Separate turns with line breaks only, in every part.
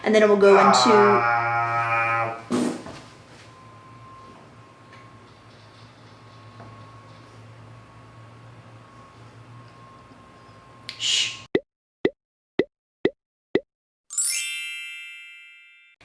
and then it will go into... Shh.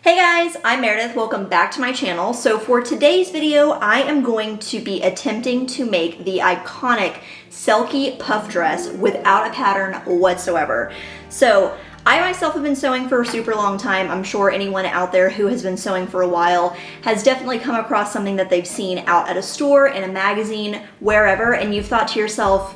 Hey guys, I'm Meredith. Welcome back to my channel. So for today's video, I am going to be attempting to make the iconic Selkie Puff Dress without a pattern whatsoever. So I myself have been sewing for a super long time. I'm sure anyone out there who has been sewing for a while has definitely come across something that they've seen out at a store, in a magazine, wherever, and you've thought to yourself,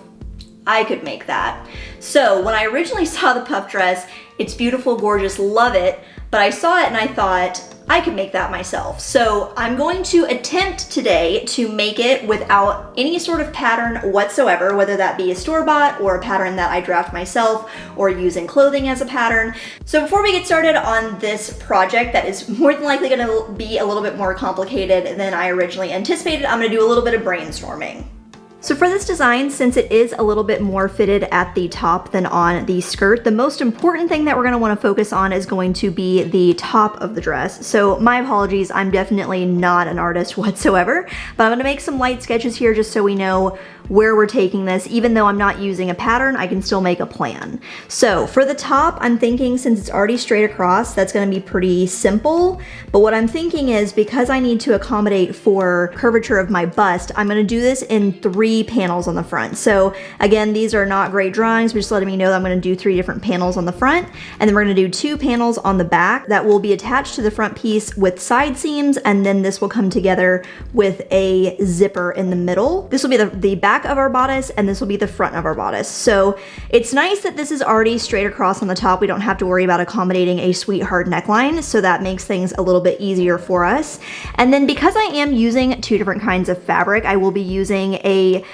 I could make that. So when I originally saw the puff dress, it's beautiful, gorgeous, love it, but I saw it and I thought, I could make that myself. So I'm going to attempt today to make it without any sort of pattern whatsoever, whether that be a store-bought or a pattern that I draft myself or using clothing as a pattern. So before we get started on this project that is more than likely gonna be a little bit more complicated than I originally anticipated, I'm gonna do a little bit of brainstorming. So for this design, since it is a little bit more fitted at the top than on the skirt, the most important thing that we're gonna wanna focus on is going to be the top of the dress. So my apologies, I'm definitely not an artist whatsoever, but I'm gonna make some light sketches here just so we know where we're taking this. Even though I'm not using a pattern, I can still make a plan. So for the top, I'm thinking since it's already straight across, that's gonna be pretty simple. But what I'm thinking is because I need to accommodate for curvature of my bust, I'm gonna do this in 3 panels on the front. So again, these are not great drawings, but just letting me know that I'm gonna do 3 different panels on the front, and then we're gonna do 2 panels on the back that will be attached to the front piece with side seams, and then this will come together with a zipper in the middle. This will be the back of our bodice, and this will be the front of our bodice. So it's nice that this is already straight across on the top. We don't have to worry about accommodating a sweetheart neckline, so that makes things a little bit easier for us. And then because I am using 2 different kinds of fabric, I will be using a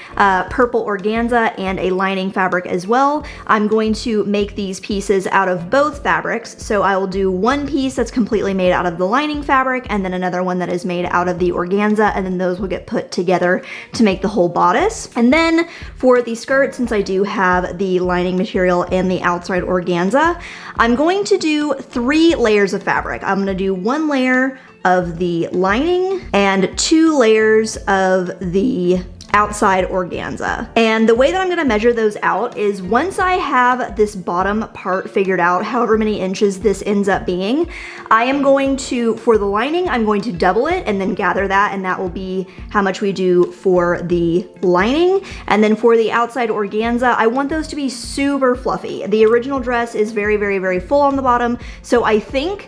purple organza and a lining fabric as well. I'm going to make these pieces out of both fabrics. So I will do one piece that's completely made out of the lining fabric, and then another one that is made out of the organza, and then those will get put together to make the whole bodice. And then for the skirt, since I do have the lining material and the outside organza, I'm going to do 3 layers of fabric. I'm gonna do 1 layer of the lining and 2 layers of the outside organza. And the way that I'm gonna measure those out is once I have this bottom part figured out, however many inches this ends up being, I am going to, for the lining, I'm going to double it and then gather that, and that will be how much we do for the lining. And then for the outside organza, I want those to be super fluffy. The original dress is very, very, very full on the bottom, so I think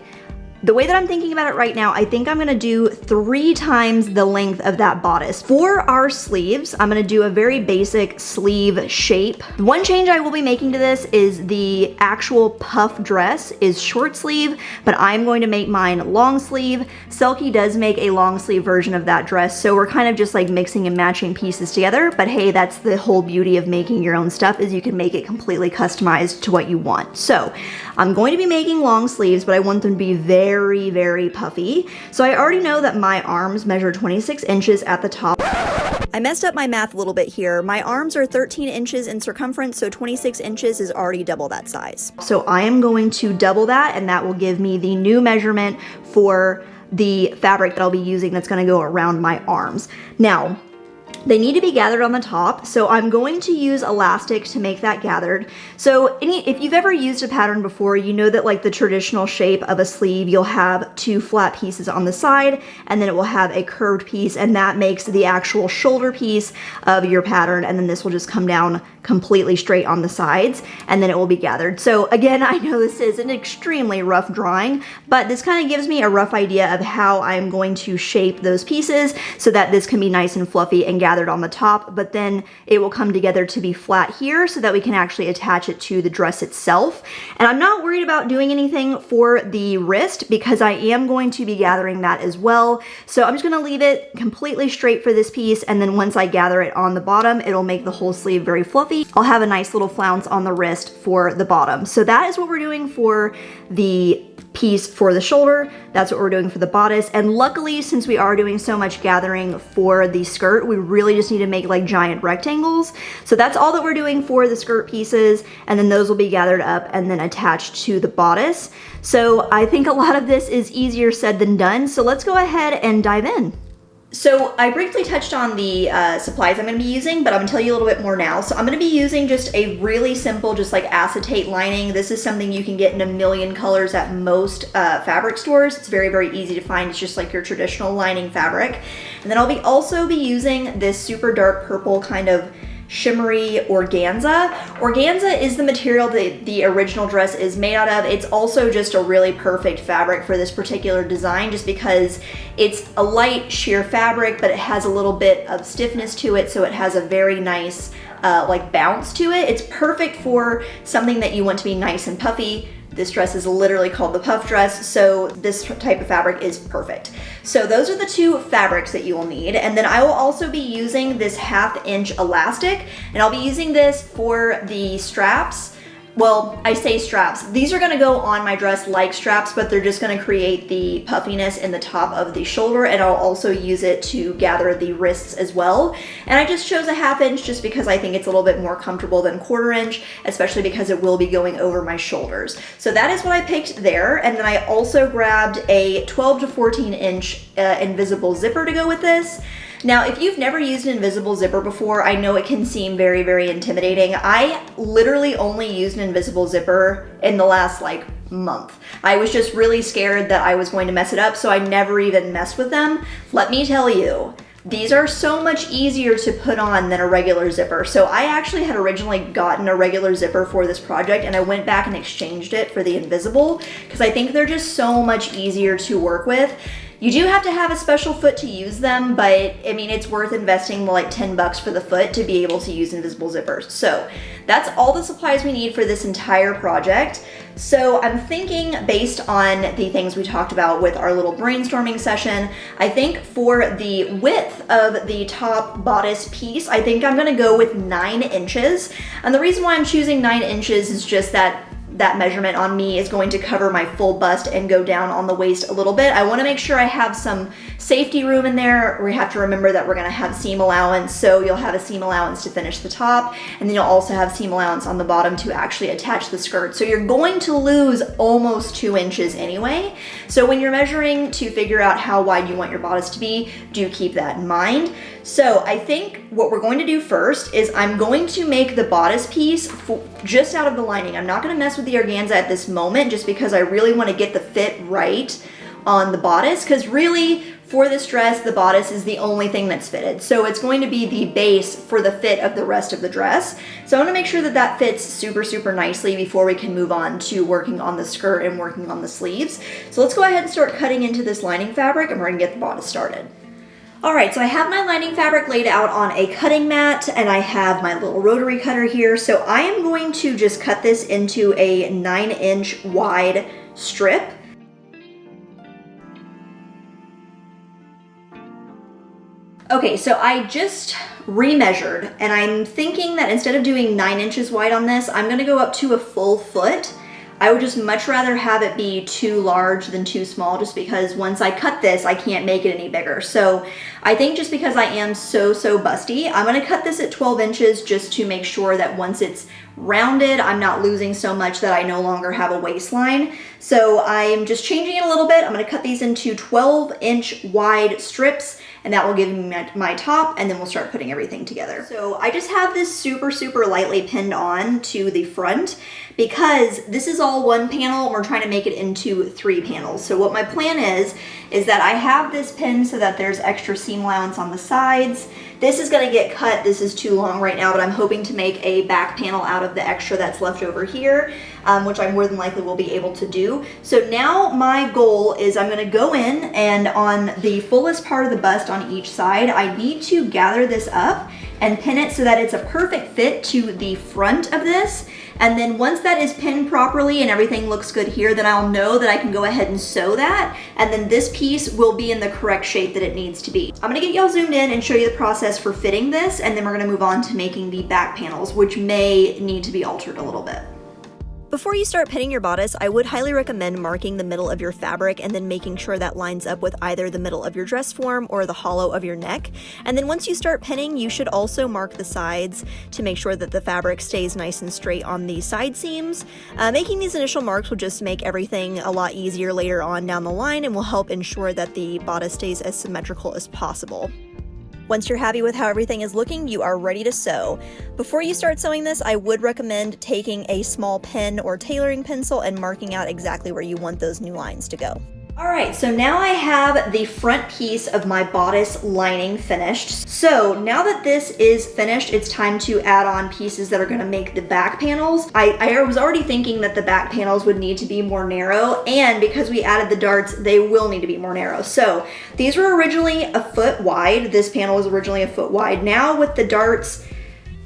the way that I'm thinking about it right now, I think I'm gonna do 3 times the length of that bodice. For our sleeves, I'm gonna do a very basic sleeve shape. One change I will be making to this is the actual puff dress is short sleeve, but I'm going to make mine long sleeve. Selkie does make a long sleeve version of that dress, so we're kind of just like mixing and matching pieces together, but hey, that's the whole beauty of making your own stuff, is you can make it completely customized to what you want. So I'm going to be making long sleeves, but I want them to be very, very puffy. So I already know that my arms measure 26 inches at the top. I messed up my math a little bit here. My arms are 13 inches in circumference, so 26 inches is already double that size. So I am going to double that, and that will give me the new measurement for the fabric that I'll be using that's gonna go around my arms. Now, they need to be gathered on the top, so I'm going to use elastic to make that gathered. So if you've ever used a pattern before, you know that like the traditional shape of a sleeve, you'll have 2 flat pieces on the side, and then it will have a curved piece, and that makes the actual shoulder piece of your pattern, and then this will just come down completely straight on the sides, and then it will be gathered. So again, I know this is an extremely rough drawing, but this kind of gives me a rough idea of how I'm going to shape those pieces so that this can be nice and fluffy and gathered on the top, but then it will come together to be flat here so that we can actually attach it to the dress itself. And I'm not worried about doing anything for the wrist because I am going to be gathering that as well. So I'm just gonna leave it completely straight for this piece, and then once I gather it on the bottom, it'll make the whole sleeve very fluffy. I'll have a nice little flounce on the wrist for the bottom. So that is what we're doing for the piece for the shoulder. That's what we're doing for the bodice. And luckily, since we are doing so much gathering for the skirt, we really just need to make like giant rectangles. So that's all that we're doing for the skirt pieces. And then those will be gathered up and then attached to the bodice. So I think a lot of this is easier said than done. So let's go ahead and dive in. So I briefly touched on the supplies I'm going to be using, but I'm going to tell you a little bit more now. So I'm going to be using just a really simple, just like acetate lining. This is something you can get in a million colors at most fabric stores. It's very, very easy to find. It's just like your traditional lining fabric. And then I'll also be using this super dark purple kind of shimmery organza. Organza is the material that the original dress is made out of. It's also just a really perfect fabric for this particular design just because it's a light sheer fabric, but it has a little bit of stiffness to it, so it has a very nice like bounce to it. It's perfect for something that you want to be nice and puffy. This dress is literally called the puff dress, so this type of fabric is perfect. So those are the two fabrics that you will need. And then I will also be using this 1/2 inch elastic, and I'll be using this for the straps. Well, I say straps. These are gonna go on my dress like straps, but they're just gonna create the puffiness in the top of the shoulder, and I'll also use it to gather the wrists as well. And I just chose a 1/2 inch just because I think it's a little bit more comfortable than 1/4 inch, especially because it will be going over my shoulders. So that is what I picked there. And then I also grabbed a 12 to 14 inch invisible zipper to go with this. Now, if you've never used an invisible zipper before, I know it can seem very, very intimidating. I literally only used an invisible zipper in the last like month. I was just really scared that I was going to mess it up, so I never even messed with them. Let me tell you, these are so much easier to put on than a regular zipper. So I actually had originally gotten a regular zipper for this project, and I went back and exchanged it for the invisible because I think they're just so much easier to work with. You do have to have a special foot to use them, but I mean, it's worth investing like 10 bucks for the foot to be able to use invisible zippers. So that's all the supplies we need for this entire project. So I'm thinking, based on the things we talked about with our little brainstorming session, I think for the width of the top bodice piece, I think I'm gonna go with 9 inches. And the reason why I'm choosing 9 inches is just that measurement on me is going to cover my full bust and go down on the waist a little bit. I want to make sure I have some safety room in there. We have to remember that we're going to have seam allowance, so you'll have a seam allowance to finish the top, and then you'll also have seam allowance on the bottom to actually attach the skirt. So you're going to lose almost 2 inches anyway. So when you're measuring to figure out how wide you want your bodice to be, do keep that in mind. So I think what we're going to do first is I'm going to make the bodice piece just out of the lining. I'm not going to mess with the organza at this moment just because I really want to get the fit right on the bodice, because really for this dress the bodice is the only thing that's fitted. So it's going to be the base for the fit of the rest of the dress. So I want to make sure that that fits super, super nicely before we can move on to working on the skirt and working on the sleeves. So let's go ahead and start cutting into this lining fabric, and we're going to get the bodice started. All right, so I have my lining fabric laid out on a cutting mat, and I have my little rotary cutter here. So I am going to just cut this into a 9-inch wide strip. Okay, so I just remeasured, and I'm thinking that instead of doing 9 inches wide on this, I'm gonna go up to a full foot. I would just much rather have it be too large than too small, just because once I cut this, I can't make it any bigger. So I think just because I am so busty, I'm gonna cut this at 12 inches just to make sure that once it's rounded, I'm not losing so much that I no longer have a waistline. So I'm just changing it a little bit. I'm gonna cut these into 12-inch wide strips, and that will give me my top, and then we'll start putting everything together. So I just have this super lightly pinned on to the front because this is all one panel and we're trying to make it into 3 panels. So what my plan is that I have this pinned so that there's extra seam allowance on the sides. This is gonna get cut. This is too long right now, but I'm hoping to make a back panel out of the extra that's left over here, which I more than likely will be able to do. So now my goal is I'm gonna go in, and on the fullest part of the bust on each side, I need to gather this up and pin it so that it's a perfect fit to the front of this. And then once that is pinned properly and everything looks good here, then I'll know that I can go ahead and sew that, and then this piece will be in the correct shape that it needs to be. I'm gonna get y'all zoomed in and show you the process for fitting this, and then we're gonna move on to making the back panels, which may need to be altered a little bit. Before you start pinning your bodice, I would highly recommend marking the middle of your fabric and then making sure that lines up with either the middle of your dress form or the hollow of your neck. And then once you start pinning, you should also mark the sides to make sure that the fabric stays nice and straight on the side seams. Making these initial marks will just make everything a lot easier later on down the line and will help ensure that the bodice stays as symmetrical as possible. Once you're happy with how everything is looking, you are ready to sew. Before you start sewing this, I would recommend taking a small pen or tailoring pencil and marking out exactly where you want those new lines to go. All right, so now I have the front piece of my bodice lining finished. So now that this is finished, it's time to add on pieces that are gonna make the back panels. I was already thinking that the back panels would need to be more narrow, and because we added the darts, they will need to be more narrow. So these were originally a foot wide. This panel was originally a foot wide. Now with the darts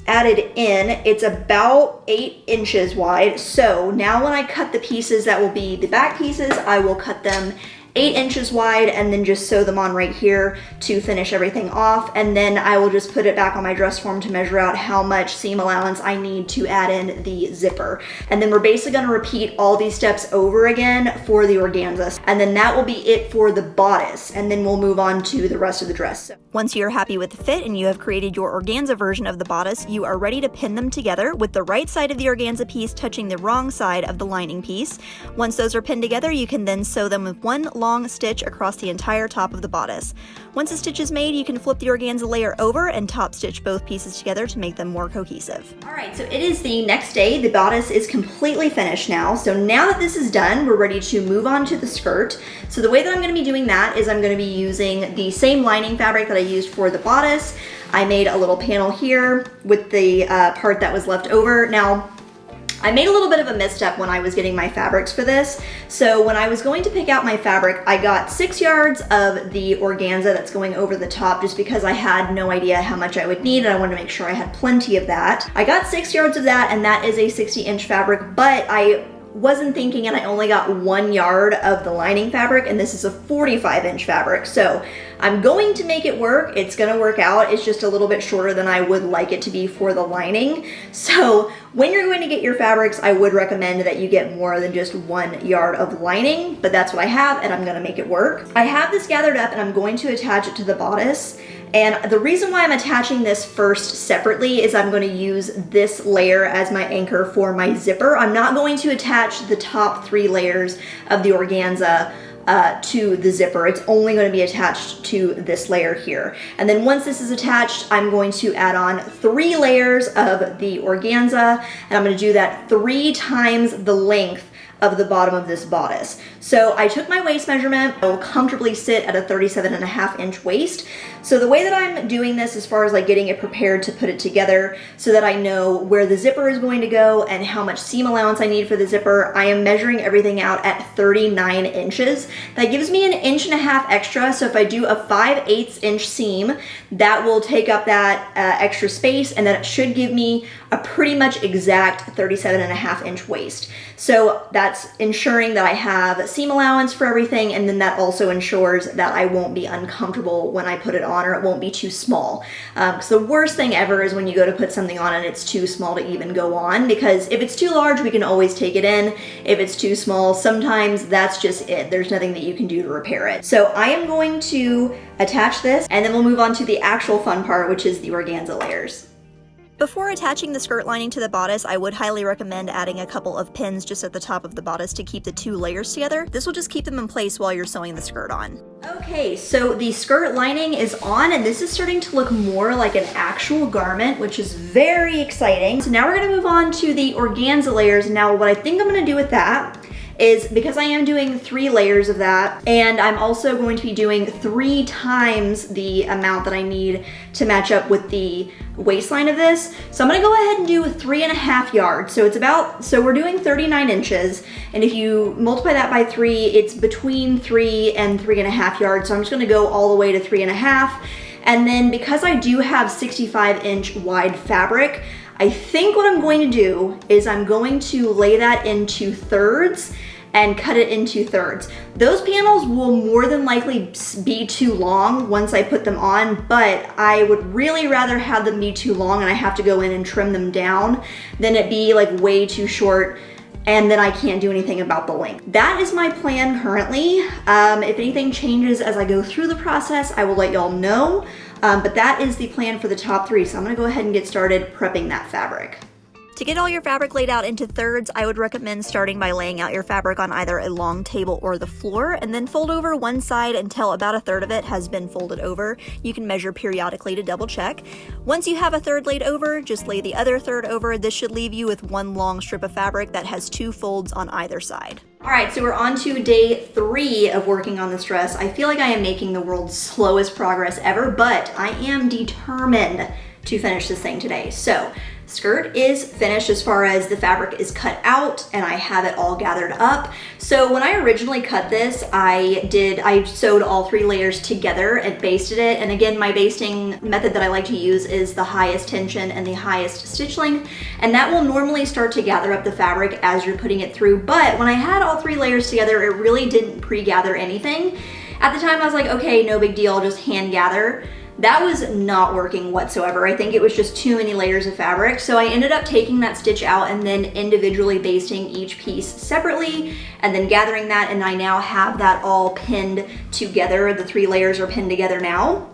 added in, it's about 8 inches wide. So now when I cut the pieces that will be the back pieces, I will cut them 8 inches wide and then just sew them on right here to finish everything off. And then I will just put it back on my dress form to measure out how much seam allowance I need to add in the zipper. And then we're basically gonna repeat all these steps over again for the organza. And then that will be it for the bodice. And then we'll move on to the rest of the dress. Once you're happy with the fit and you have created your organza version of the bodice, you are ready to pin them together with the right side of the organza piece touching the wrong side of the lining piece. Once those are pinned together, you can then sew them with one long stitch across the entire top of the bodice. Once a stitch is made, you can flip the organza layer over and top stitch both pieces together to make them more cohesive. All right, so it is the next day. The bodice is completely finished now. So now that this is done, we're ready to move on to the skirt. So the way that I'm gonna be doing that is I'm gonna be using the same lining fabric that I used for the bodice. I made a little panel here with the part that was left over. Now, I made a little bit of a misstep when I was getting my fabrics for this. So when I was going to pick out my fabric, I got 6 yards of the organza that's going over the top just because I had no idea how much I would need and I wanted to make sure I had plenty of that. I got 6 yards of that, and that is a 60-inch fabric, but I wasn't thinking and I only got 1 yard of the lining fabric, and this is a 45-inch fabric. So I'm going to make it work. It's gonna work out. It's just a little bit shorter than I would like it to be for the lining. So when you're going to get your fabrics, I would recommend that you get more than just 1 yard of lining, but that's what I have and I'm gonna make it work. I have this gathered up and I'm going to attach it to the bodice. And the reason why I'm attaching this first separately is I'm going to use this layer as my anchor for my zipper. I'm not going to attach the top 3 layers of the organza to the zipper. It's only going to be attached to this layer here. And then once this is attached, I'm going to add on 3 layers of the organza, and I'm going to do that 3 times the length of the bottom of this bodice. So I took my waist measurement. I will comfortably sit at a 37.5-inch waist. So the way that I'm doing this as far as like getting it prepared to put it together so that I know where the zipper is going to go and how much seam allowance I need for the zipper, I am measuring everything out at 39 inches. That gives me 1.5 inches extra. So if I do a 5/8 inch seam, that will take up that extra space, and that should give me a pretty much exact 37.5-inch waist. So that's ensuring that I have seam allowance for everything, and then that also ensures that I won't be uncomfortable when I put it on, or it won't be too small. Because the worst thing ever is when you go to put something on and it's too small to even go on, because if it's too large, we can always take it in. If it's too small, sometimes that's just it. There's nothing that you can do to repair it. So I am going to attach this, and then we'll move on to the actual fun part, which is the organza layers. Before attaching the skirt lining to the bodice, I would highly recommend adding a couple of pins just at the top of the bodice to keep the 2 layers together. This will just keep them in place while you're sewing the skirt on. Okay, so the skirt lining is on, and this is starting to look more like an actual garment, which is very exciting. So now we're gonna move on to the organza layers. Now what I think I'm gonna do with that is, because I am doing 3 layers of that, and I'm also going to be doing 3 times the amount that I need to match up with the waistline of this. So I'm gonna go ahead and do 3.5 yards. So we're doing 39 inches, and if you multiply that by 3, it's between 3 and 3.5 yards. So I'm just gonna go all the way to 3.5. And then because I do have 65-inch wide fabric, I think what I'm going to do is I'm going to lay that into thirds and cut it into thirds. Those panels will more than likely be too long once I put them on, but I would really rather have them be too long and I have to go in and trim them down than it be like way too short and then I can't do anything about the length. That is my plan currently. If anything changes as I go through the process, I will let y'all know. But that is the plan for the top 3. So I'm gonna go ahead and get started prepping that fabric. To get all your fabric laid out into thirds, I would recommend starting by laying out your fabric on either a long table or the floor, and then fold over one side until about a third of it has been folded over. You can measure periodically to double check. Once you have a third laid over, just lay the other third over. This should leave you with one long strip of fabric that has 2 folds on either side. All right, so we're on to day 3 of working on this dress. I feel like I am making the world's slowest progress ever, but I am determined to finish this thing today. So, skirt is finished as far as the fabric is cut out, and I have it all gathered up. So when I originally cut this, I sewed all 3 layers together and basted it. And again, my basting method that I like to use is the highest tension and the highest stitch length. And that will normally start to gather up the fabric as you're putting it through. But when I had all 3 layers together, it really didn't pre-gather anything. At the time I was like, okay, no big deal, just hand gather. That was not working whatsoever. I think it was just too many layers of fabric. So I ended up taking that stitch out and then individually basting each piece separately and then gathering that, and I now have that all pinned together. The 3 layers are pinned together now.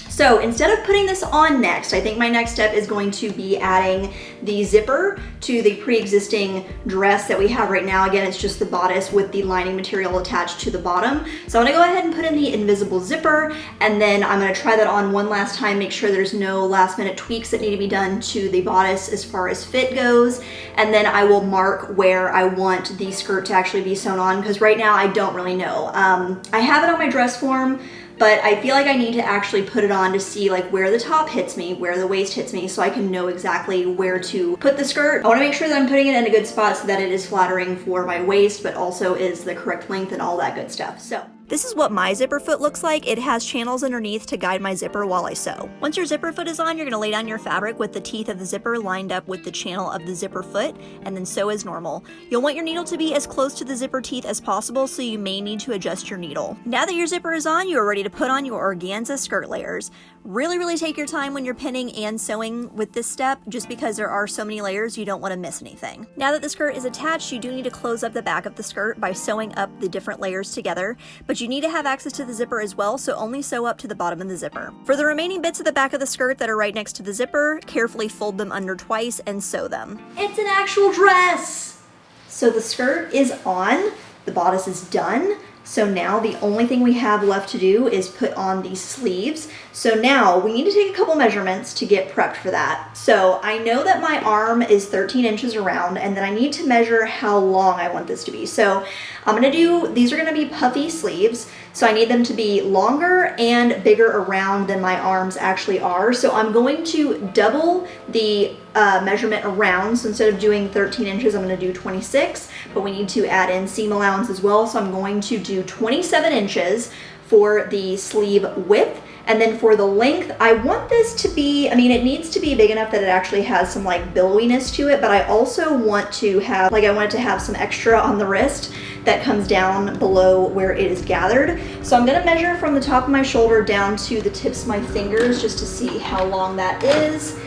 So instead of putting this on next, I think my next step is going to be adding the zipper to the pre-existing dress that we have right now. Again, it's just the bodice with the lining material attached to the bottom. So I'm gonna go ahead and put in the invisible zipper, and then I'm gonna try that on one last time, make sure there's no last minute tweaks that need to be done to the bodice as far as fit goes. And then I will mark where I want the skirt to actually be sewn on, because right now I don't really know. I have it on my dress form, but I feel like I need to actually put it on to see like where the top hits me, where the waist hits me, so I can know exactly where to put the skirt. I wanna make sure that I'm putting it in a good spot so that it is flattering for my waist, but also is the correct length and all that good stuff. So this is what my zipper foot looks like. It has channels underneath to guide my zipper while I sew. Once your zipper foot is on, you're gonna lay down your fabric with the teeth of the zipper lined up with the channel of the zipper foot, and then sew as normal. You'll want your needle to be as close to the zipper teeth as possible, so you may need to adjust your needle. Now that your zipper is on, you are ready to put on your organza skirt layers. Really take your time when you're pinning and sewing with this step, just because there are so many layers, you don't want to miss anything. Now that the skirt is attached, you do need to close up the back of the skirt by sewing up the different layers together, but you need to have access to the zipper as well, so only sew up to the bottom of the zipper. For the remaining bits of the back of the skirt that are right next to the zipper, carefully fold them under twice and sew them. It's an actual dress! So the skirt is on, the bodice is done. So now the only thing we have left to do is put on these sleeves. So now we need to take a couple measurements to get prepped for that. So I know that my arm is 13 inches around, and then I need to measure how long I want this to be. So I'm gonna these are gonna be puffy sleeves. So I need them to be longer and bigger around than my arms actually are. So I'm going to double the measurement around. So instead of doing 13 inches, I'm gonna do 26, but we need to add in seam allowance as well. So I'm going to do 27 inches for the sleeve width. And then for the length, I want this to be, I mean, it needs to be big enough that it actually has some like billowiness to it, but I also want to have, like I want it to have some extra on the wrist that comes down below where it is gathered. So I'm gonna measure from the top of my shoulder down to the tips of my fingers just to see how long that is.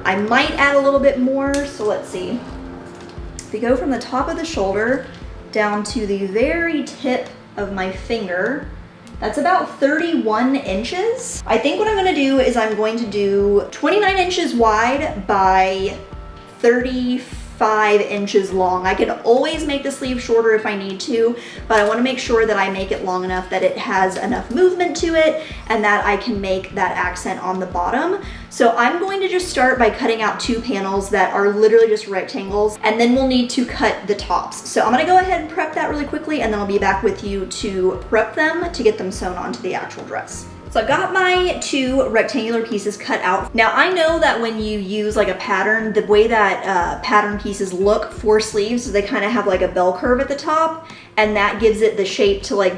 I might add a little bit more, so let's see. If we go from the top of the shoulder down to the very tip of my finger, that's about 31 inches. I think what I'm gonna do is I'm going to do 29 inches wide by 35 inches long. I can always make the sleeve shorter if I need to, but I wanna make sure that I make it long enough that it has enough movement to it and that I can make that accent on the bottom. So I'm going to just start by cutting out 2 panels that are literally just rectangles, and then we'll need to cut the tops. So I'm gonna go ahead and prep that really quickly, and then I'll be back with you to prep them to get them sewn onto the actual dress. So I've got my 2 rectangular pieces cut out. Now I know that when you use like a pattern, the way that pattern pieces look for sleeves is they kind of have like a bell curve at the top, and that gives it the shape to like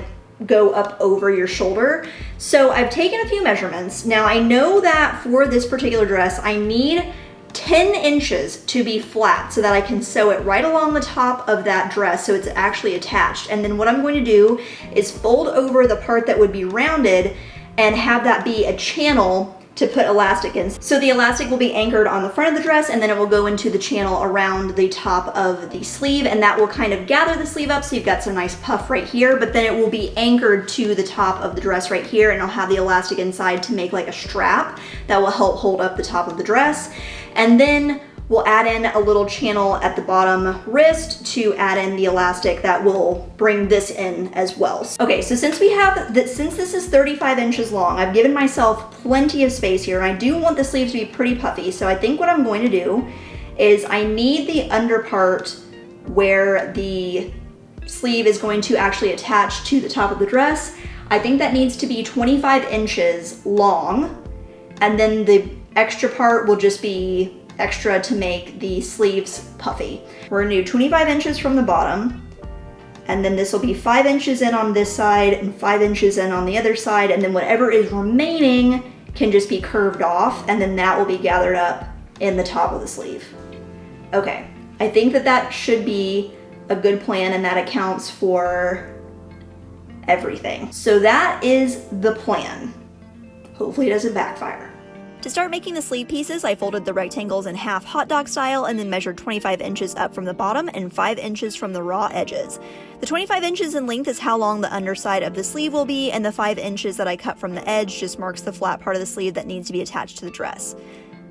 go up over your shoulder. So I've taken a few measurements. Now I know that for this particular dress, I need 10 inches to be flat so that I can sew it right along the top of that dress so it's actually attached. And then what I'm going to do is fold over the part that would be rounded and have that be a channel to put elastic in. So the elastic will be anchored on the front of the dress, and then it will go into the channel around the top of the sleeve, and that will kind of gather the sleeve up so you've got some nice puff right here, but then it will be anchored to the top of the dress right here, and it'll have the elastic inside to make like a strap that will help hold up the top of the dress. And then we'll add in a little channel at the bottom wrist to add in the elastic that will bring this in as well. Okay, so since this is 35 inches long, I've given myself plenty of space here, and I do want the sleeves to be pretty puffy. So I think what I'm going to do is I need the under part where the sleeve is going to actually attach to the top of the dress. I think that needs to be 25 inches long, and then the extra part will just be extra to make the sleeves puffy. We're gonna do 25 inches from the bottom, and then this will be 5 inches in on this side and 5 inches in on the other side, and then whatever is remaining can just be curved off, and then that will be gathered up in the top of the sleeve. Okay, I think that that should be a good plan, and that accounts for everything. So that is the plan. Hopefully it doesn't backfire. To start making the sleeve pieces, I folded the rectangles in half hot dog style and then measured 25 inches up from the bottom and 5 inches from the raw edges. The 25 inches in length is how long the underside of the sleeve will be, and the 5 inches that I cut from the edge just marks the flat part of the sleeve that needs to be attached to the dress.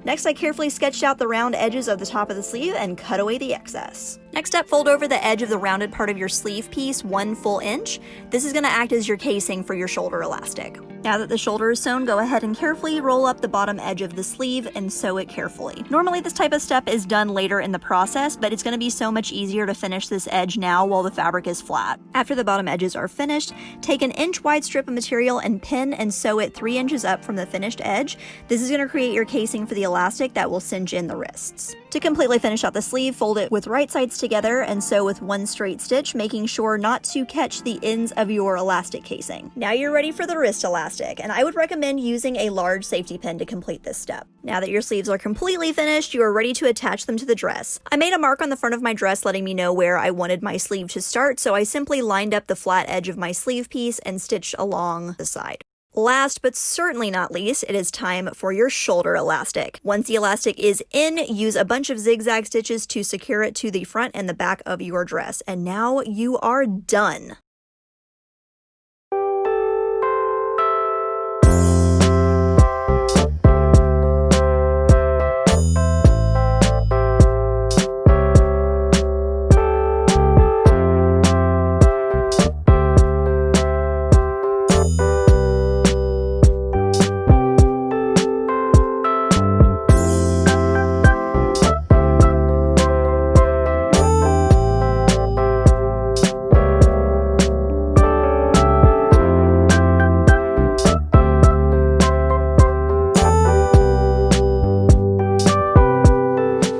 Next, I carefully sketched out the round edges of the top of the sleeve and cut away the excess. Next up, fold over the edge of the rounded part of your sleeve piece 1 full inch. This is going to act as your casing for your shoulder elastic. Now that the shoulder is sewn, go ahead and carefully roll up the bottom edge of the sleeve and sew it carefully. Normally this type of step is done later in the process, but it's going to be so much easier to finish this edge now while the fabric is flat. After the bottom edges are finished, take an inch wide strip of material and pin and sew it 3 inches up from the finished edge. This is going to create your casing for the elastic that will cinch in the wrists. To completely finish out the sleeve, fold it with right sides together and sew with 1 straight stitch, making sure not to catch the ends of your elastic casing. Now you're ready for the wrist elastic, and I would recommend using a large safety pin to complete this step. Now that your sleeves are completely finished, you are ready to attach them to the dress. I made a mark on the front of my dress letting me know where I wanted my sleeve to start, so I simply lined up the flat edge of my sleeve piece and stitched along the side. Last but certainly not least, it is time for your shoulder elastic. Once the elastic is in, use a bunch of zigzag stitches to secure it to the front and the back of your dress. And now you are done.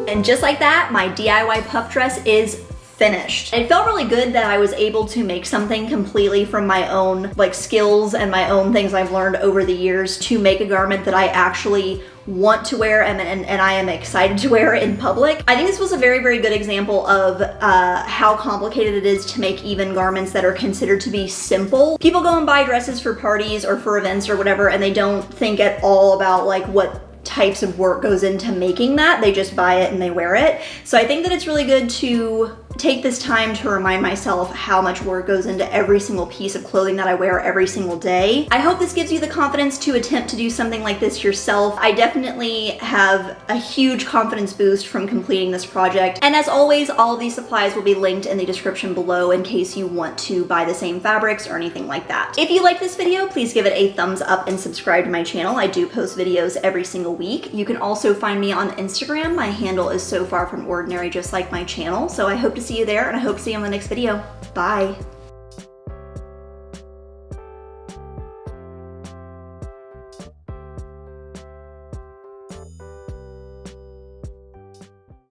And just like that, my DIY puff dress is finished. It felt really good that I was able to make something completely from my own skills and my own things I've learned over the years to make a garment that I actually want to wear and I am excited to wear in public. I think this was a very, very good example of how complicated it is to make even garments that are considered to be simple. People go and buy dresses for parties or for events or whatever, and they don't think at all about what types of work goes into making that. They just buy it and they wear it. So I think that it's really good to take this time to remind myself how much work goes into every single piece of clothing that I wear every single day. I hope this gives you the confidence to attempt to do something like this yourself. I definitely have a huge confidence boost from completing this project. And as always, all of these supplies will be linked in the description below in case you want to buy the same fabrics or anything like that. If you like this video, please give it a thumbs up and subscribe to my channel. I do post videos every single week. You can also find me on Instagram. My handle is So Far From Ordinary, just like my channel. So I hope to see you there, and I hope to see you on the next video. Bye.